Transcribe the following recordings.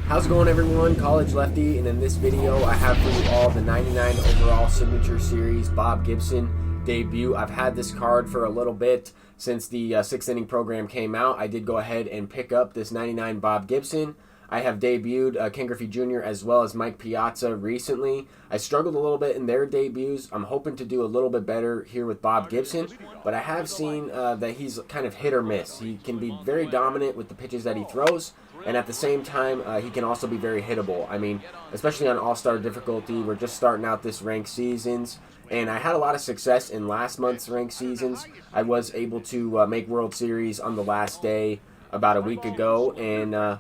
How's it going, everyone? College Lefty, and in this video I have for you all the 99 overall signature series Bob Gibson debut. I've had this card for a little bit since the 6th inning program came out. I did go ahead and pick up this 99 Bob Gibson. I have debuted Ken Griffey Jr. as well as Mike Piazza recently. I struggled a little bit in their debuts. I'm hoping to do a little bit better here with Bob Gibson, but I have seen that he's kind of hit or miss. He can be very dominant with the pitches that he throws, and at the same time, he can also be very hittable. I mean, especially on all-star difficulty. We're just starting out this ranked seasons, and I had a lot of success in last month's ranked seasons. I was able to make World Series on the last day about a week ago, and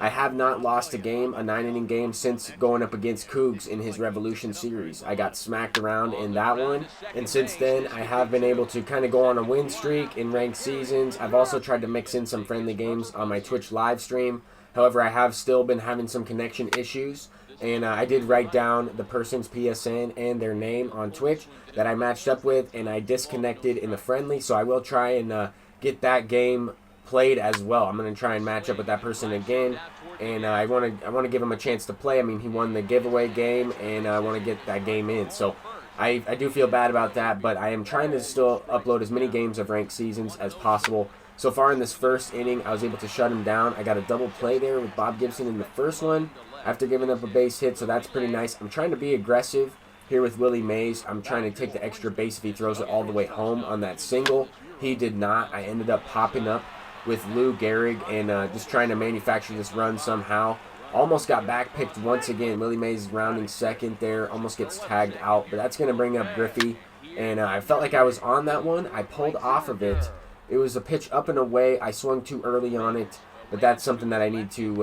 I have not lost a game, a 9-inning game, since going up against Cougs in his Revolution series. I got smacked around in that one, and since then I have been able to kind of go on a win streak in ranked seasons. I've also tried to mix in some friendly games on my Twitch live stream. However, I have still been having some connection issues, and I did write down the person's PSN and their name on Twitch that I matched up with, and I disconnected in the friendly, so I will try and get that game played as well. I'm going to try and match up with that person again, and I want to give him a chance to play. I mean, he won the giveaway game, and I want to get that game in. So I do feel bad about that, but I am trying to still upload as many games of ranked seasons as possible. So far in this first inning, I was able to shut him down. I got a double play there with Bob Gibson in the first one after giving up a base hit, so that's pretty nice. I'm trying to be aggressive here with Willie Mays. I'm trying to take the extra base if he throws it all the way home on that single. He did not. I ended up popping up with Lou Gehrig and just trying to manufacture this run somehow. Almost got back picked once again. Willie Mays rounding second there, almost gets tagged out, but that's going to bring up Griffey, and I felt like I was on that one. I pulled off of it. It was a pitch up and away. I swung too early on it, but that's something that I need to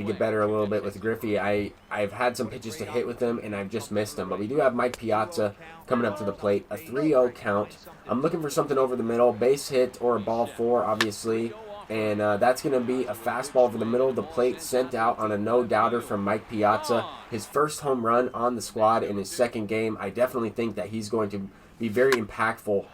get better a little bit with Griffey. I've had some pitches to hit with him, and I've just missed them. But we do have Mike Piazza coming up to the plate. A 3-0 count. I'm looking for something over the middle, base hit or a ball four, obviously. And that's going to be a fastball over the middle of the plate sent out on a no-doubter from Mike Piazza. His first home run on the squad in his second game. I definitely think that he's going to be very impactful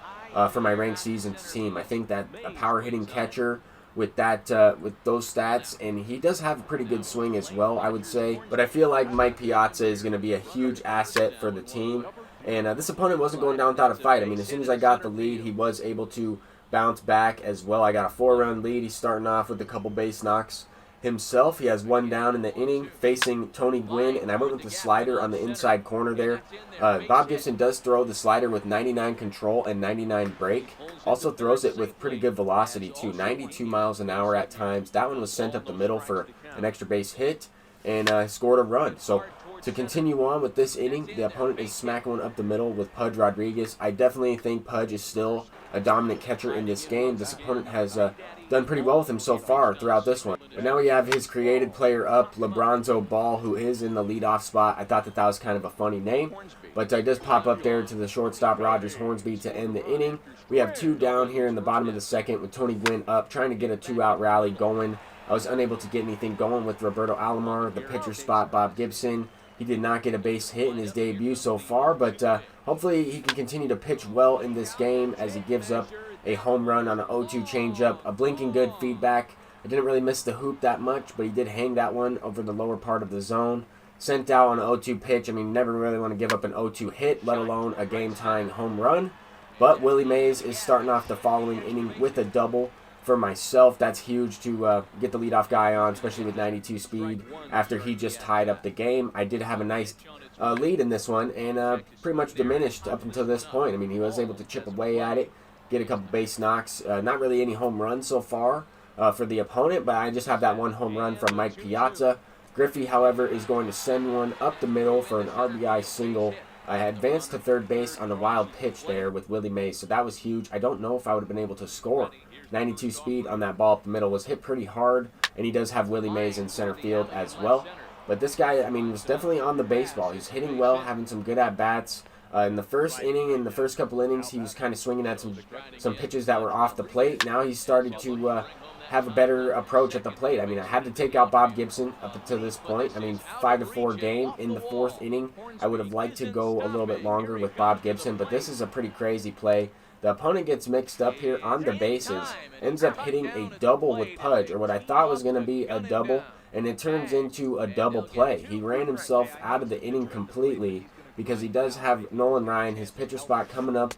for my ranked seasons team. I think that a power-hitting catcher with those stats, and he does have a pretty good swing as well, I would say. But I feel like Mike Piazza is going to be a huge asset for the team. And this opponent wasn't going down without a fight. I mean, as soon as I got the lead, he was able to bounce back as well. I got a 4-run lead. He's starting off with a couple base knocks himself. He has one down in the inning facing Tony Gwynn, and I went with the slider on the inside corner there. Bob Gibson does throw the slider with 99 control and 99 break. Also throws it with pretty good velocity too, 92 miles an hour at times. That one was sent up the middle for an extra base hit and scored a run. So to continue on with this inning, the opponent is smacking one up the middle with Pudge Rodriguez. I definitely think Pudge is still a dominant catcher in this game. This opponent has done pretty well with him so far throughout this one. But now we have his created player up, LeBronzo Ball, who is in the leadoff spot. I thought that was kind of a funny name, but he does pop up there to the shortstop, Rogers Hornsby, to end the inning. We have two down here in the bottom of the second with Tony Gwynn up, trying to get a two-out rally going. I was unable to get anything going with Roberto Alomar, the pitcher spot, Bob Gibson. He did not get a base hit in his debut so far, but hopefully he can continue to pitch well in this game as he gives up a home run on an 0-2 changeup. A blinking good feedback. I didn't really miss the hoop that much, but he did hang that one over the lower part of the zone. Sent out on an 0-2 pitch. I mean, never really want to give up an 0-2 hit, let alone a game-tying home run. But Willie Mays is starting off the following inning with a double. For myself, that's huge to get the leadoff guy on, especially with 92 speed after he just tied up the game. I did have a nice lead in this one and pretty much diminished up until this point. I mean, he was able to chip away at it, get a couple base knocks. Not really any home runs so far for the opponent, but I just have that one home run from Mike Piazza. Griffey, however, is going to send one up the middle for an RBI single. I advanced to third base on a wild pitch there with Willie Mays, so that was huge. I don't know if I would have been able to score. 92 speed on that ball up the middle was hit pretty hard, and he does have Willie Mays in center field as well. But this guy, I mean, was definitely on the baseball. He's hitting well, having some good at-bats. In the first inning, in the first couple innings, he was kind of swinging at some pitches that were off the plate. Now he's started to have a better approach at the plate. I mean, I had to take out Bob Gibson up until this point. I mean, 5-4 game in the fourth inning. I would have liked to go a little bit longer with Bob Gibson, but this is a pretty crazy play. The opponent gets mixed up here on the bases, ends up hitting a double with Pudge, or what I thought was going to be a double. and it turns into a double play. He ran himself out of the inning completely because he does have Nolan Ryan, his pitcher spot, coming up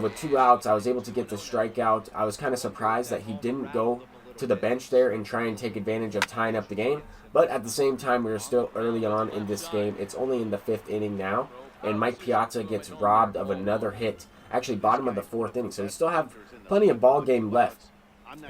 with 2 outs. I was able to get the strikeout. I was kind of surprised that he didn't go to the bench there and try and take advantage of tying up the game. But at the same time, we were still early on in this game. It's only in the 5th inning now, and Mike Piazza gets robbed of another hit. Actually, bottom of the 4th inning, so we still have plenty of ball game left.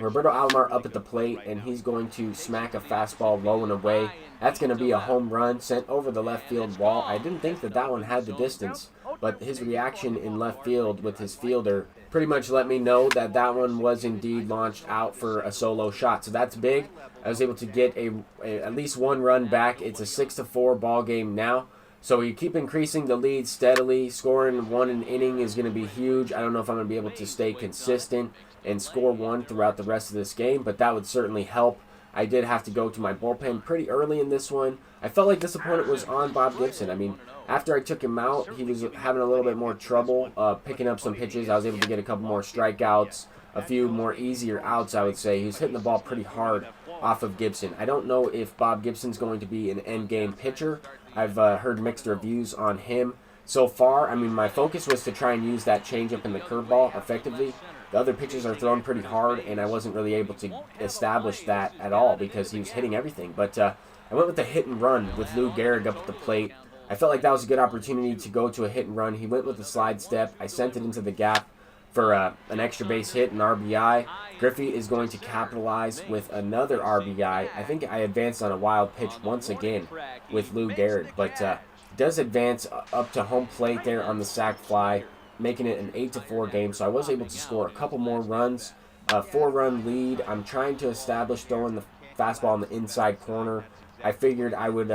Roberto Alomar up at the plate, and he's going to smack a fastball low and away. That's going to be a home run sent over the left field wall. I didn't think that that one had the distance, but his reaction in left field with his fielder pretty much let me know that that one was indeed launched out for a solo shot. So that's big. I was able to get at least 1 run back. It's a 6-4 ball game now. So you keep increasing the lead steadily. Scoring 1 an inning is going to be huge. I don't know if I'm going to be able to stay consistent and score 1 throughout the rest of this game, but that would certainly help. I did have to go to my bullpen pretty early in this one. I felt like this opponent was on Bob Gibson. I mean, after I took him out, he was having a little bit more trouble picking up some pitches. I was able to get a couple more strikeouts, a few more easier outs, I would say. He was hitting the ball pretty hard off of Gibson. I don't know if Bob Gibson's going to be an endgame pitcher. I've heard mixed reviews on him so far. I mean, my focus was to try and use that changeup and the curveball effectively. The other pitches are thrown pretty hard, and I wasn't really able to establish that at all because he was hitting everything. But I went with the hit and run with Lou Gehrig up at the plate. I felt like that was a good opportunity to go to a hit and run. He went with the slide step. I sent it into the gap for an extra base hit, an RBI. Griffey is going to capitalize with another RBI. I think I advanced on a wild pitch once again with Lou Gehrig, but does advance up to home plate there on the sac fly, making it an 8-4 game. So I was able to score a couple more runs, 4-run lead. I'm trying to establish throwing the fastball in the inside corner. I figured I would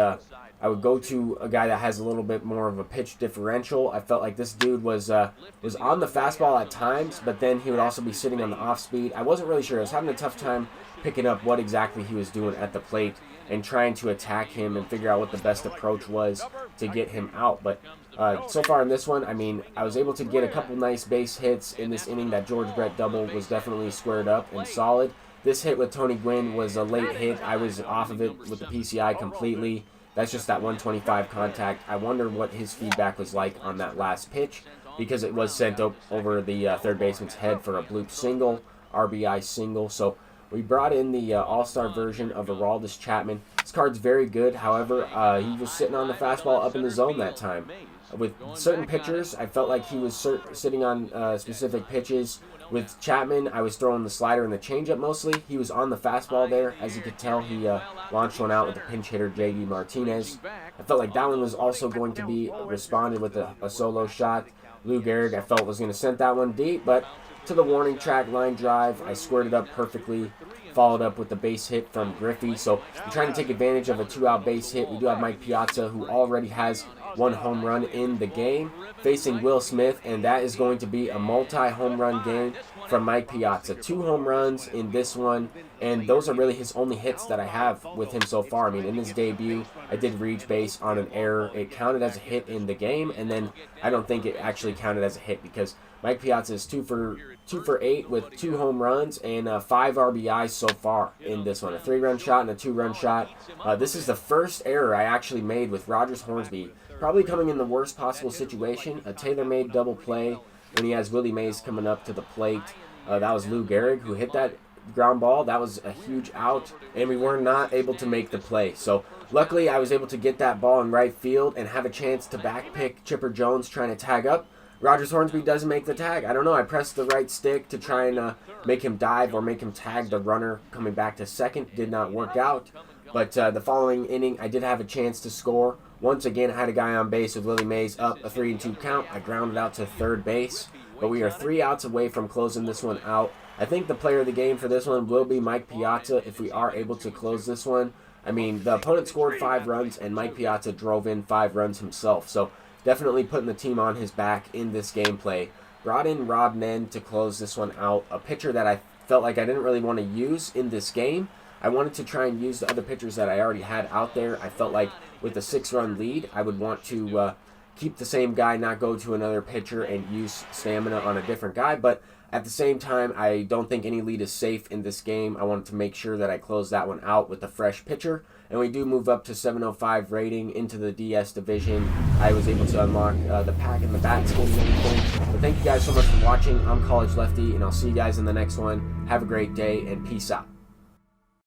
go to a guy that has a little bit more of a pitch differential. I felt like this dude was on the fastball at times, but then he would also be sitting on the off speed. I wasn't really sure. I was having a tough time picking up what exactly he was doing at the plate and trying to attack him and figure out what the best approach was to get him out. But so far in this one, I mean, I was able to get a couple nice base hits in this inning. That George Brett double was definitely squared up and solid. This hit with Tony Gwynn was a late hit. I was off of it with the PCI completely. That's just that 125 contact. I wonder what his feedback was like on that last pitch because it was sent over the third baseman's head for a bloop single, RBI single. So we brought in the all-star version of Aroldis Chapman. This card's very good. However, he was sitting on the fastball up in the zone that time. With certain pitchers, I felt like he was sitting on specific pitches. With Chapman, I was throwing the slider and the changeup mostly. He was on the fastball there. As you could tell, he launched one out with the pinch hitter, J.D. Martinez. I felt like that one was also going to be responded with a solo shot. Lou Gehrig, I felt, was going to send that one deep, but to the warning track line drive, I squared it up perfectly. Followed up with the base hit from Griffey. So I'm trying to take advantage of a 2-out base hit. We do have Mike Piazza, who already has 1 home run in the game, facing Will Smith, and that is going to be a multi-home run game from Mike Piazza. 2 home runs in this one, and those are really his only hits that I have with him so far. I mean, in his debut, I did reach base on an error. It counted as a hit in the game, and then I don't think it actually counted as a hit because Mike Piazza is 2 for 8 with 2 home runs and 5 RBIs so far in this one. A 3-run shot and a 2-run shot. This is the first error I actually made with Rogers Hornsby. Probably coming in the worst possible situation. A tailor-made double play when he has Willie Mays coming up to the plate. That was Lou Gehrig who hit that ground ball. That was a huge out, and we were not able to make the play. So luckily I was able to get that ball in right field and have a chance to backpick Chipper Jones trying to tag up. Rogers Hornsby doesn't make the tag. I don't know. I pressed the right stick to try and make him dive or make him tag the runner coming back to second. Did not work out. But the following inning, I did have a chance to score. Once again, I had a guy on base with Willie Mays up, a 3-2 count. I grounded out to third base. But we are 3 outs away from closing this one out. I think the player of the game for this one will be Mike Piazza if we are able to close this one. I mean, the opponent scored 5 runs, and Mike Piazza drove in 5 runs himself. So definitely putting the team on his back in this gameplay. Brought in Rob Nen to close this one out. A pitcher that I felt like I didn't really want to use in this game. I wanted to try and use the other pitchers that I already had out there. I felt like with a 6-run lead, I would want to keep the same guy, not go to another pitcher and use stamina on a different guy. But At the same time, I don't think any lead is safe in this game. I wanted to make sure that I close that one out with a fresh pitcher. And we do move up to 705 rating into the DS division. I was able to unlock the pack and the bat skin and everything. But thank you guys so much for watching. I'm College Lefty, and I'll see you guys in the next one. Have a great day, and peace out.